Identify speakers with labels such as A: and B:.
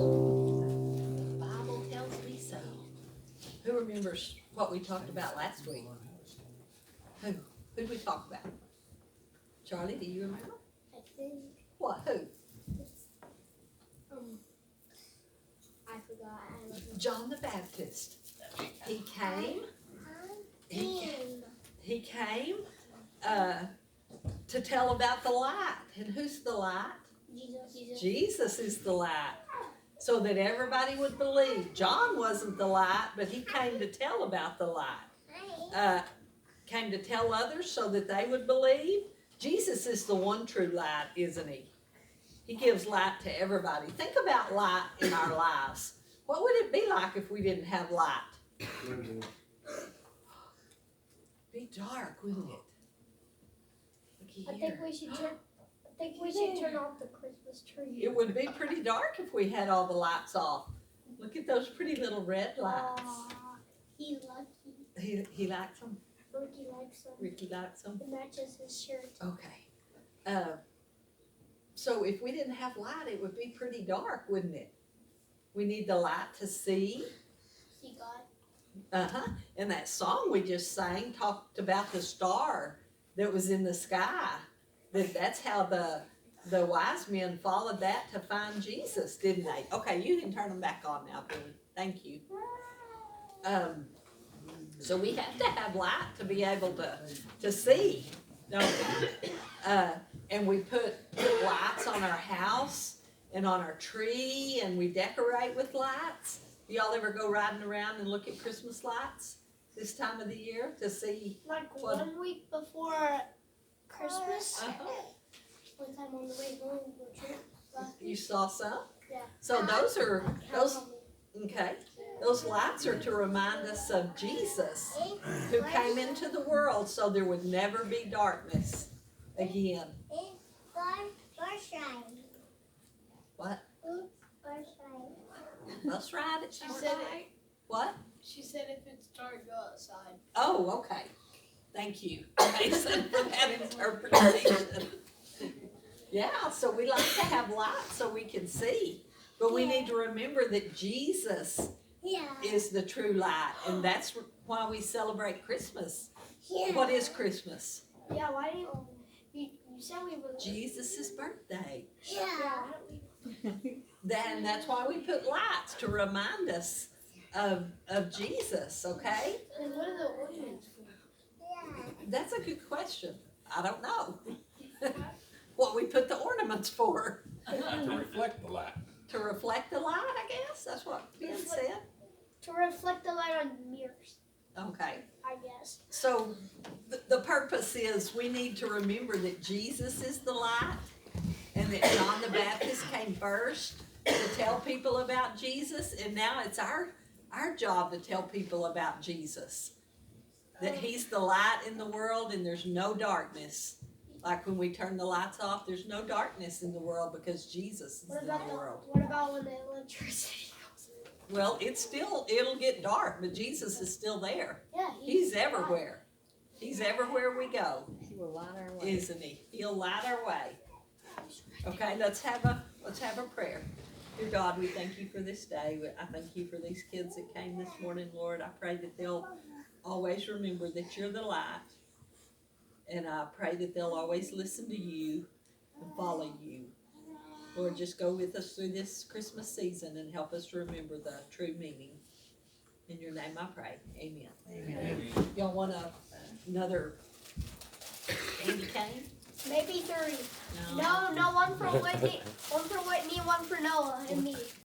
A: The Bible tells me so. Who remembers what we talked about last week? Who? Who'd we talk about? Charlie, do you remember?
B: I think.
A: What? Who?
B: I forgot. I don't know.
A: John the Baptist. He came. He came to tell about the light. And who's the light?
B: Jesus.
A: Jesus is the light. So that everybody would believe. John wasn't the light, but he came to tell about the light. Came to tell others so that they would believe. Jesus is the one true light, isn't he? He gives light to everybody. Think about light in our lives. What would it be like if we didn't have light? Be dark, wouldn't it?
B: I think we should turn off the Christmas tree.
A: It would be pretty dark if we had all the lights off. Look at those pretty little red lights.
B: He's lucky.
A: He likes them.
B: Ricky likes them.
A: Ricky likes them.
B: It matches his shirt.
A: Okay. So if we didn't have light, it would be pretty dark, wouldn't it? We need the light to see.
B: See God.
A: And that song we just sang talked about the star that was in the sky. That's how the wise men followed that to find Jesus, didn't they? Okay, you can turn them back on now, Billy. Thank you. So we have to have light to be able to see, don't we? And we put lights on our house and on our tree, and we decorate with lights. Y'all ever go riding around and look at Christmas lights this time of the year to see?
B: Like
A: what?
B: 1 week before Christmas.
A: Uh-huh.
B: One time on the way home from a trip.
A: You saw some?
B: Yeah.
A: So those lights are to remind us of Jesus, who came into the world so there would never be darkness again. What? Bus ride?
C: She said it.
A: What?
C: She said if it's dark, go outside.
A: Oh, okay. Thank you, Mason, for that interpretation. Yeah, so we like to have light so we can see. But we need to remember that Jesus is the true light, and that's why we celebrate Christmas. What is Christmas?
B: Yeah, why didn't you said we were
A: Jesus' birthday.
B: Yeah.
A: Then that's why we put lights to remind us of Jesus, okay?
B: And what are the ornaments for?
A: That's a good question. I don't know. What we put the ornaments for.
D: To reflect the light.
A: To reflect the light, I guess. That's what Ben said.
B: To reflect the light on mirrors,
A: Okay.
B: I guess.
A: So the purpose is we need to remember that Jesus is the light and that John the Baptist came first to tell people about Jesus, and now it's our job to tell people about Jesus. That he's the light in the world and there's no darkness. Like when we turn the lights off, there's no darkness in the world because Jesus is in the world.
B: What about when the electricity goes?
A: Well, it'll get dark, but Jesus is still there.
B: Yeah,
A: He's everywhere. He's everywhere we go,
C: He will light our way.
A: isn't he? He'll light our way. Okay, let's have a prayer. Dear God, we thank you for this day. I thank you for these kids that came this morning, Lord. I pray that they'll always remember that you're the light. And I pray that they'll always listen to you and follow you. Lord, just go with us through this Christmas season and help us remember the true meaning. In your name I pray. Amen.
D: Amen.
A: Y'all want another candy cane?
B: maybe 3. No, one for Whitney, and one for Noah and me.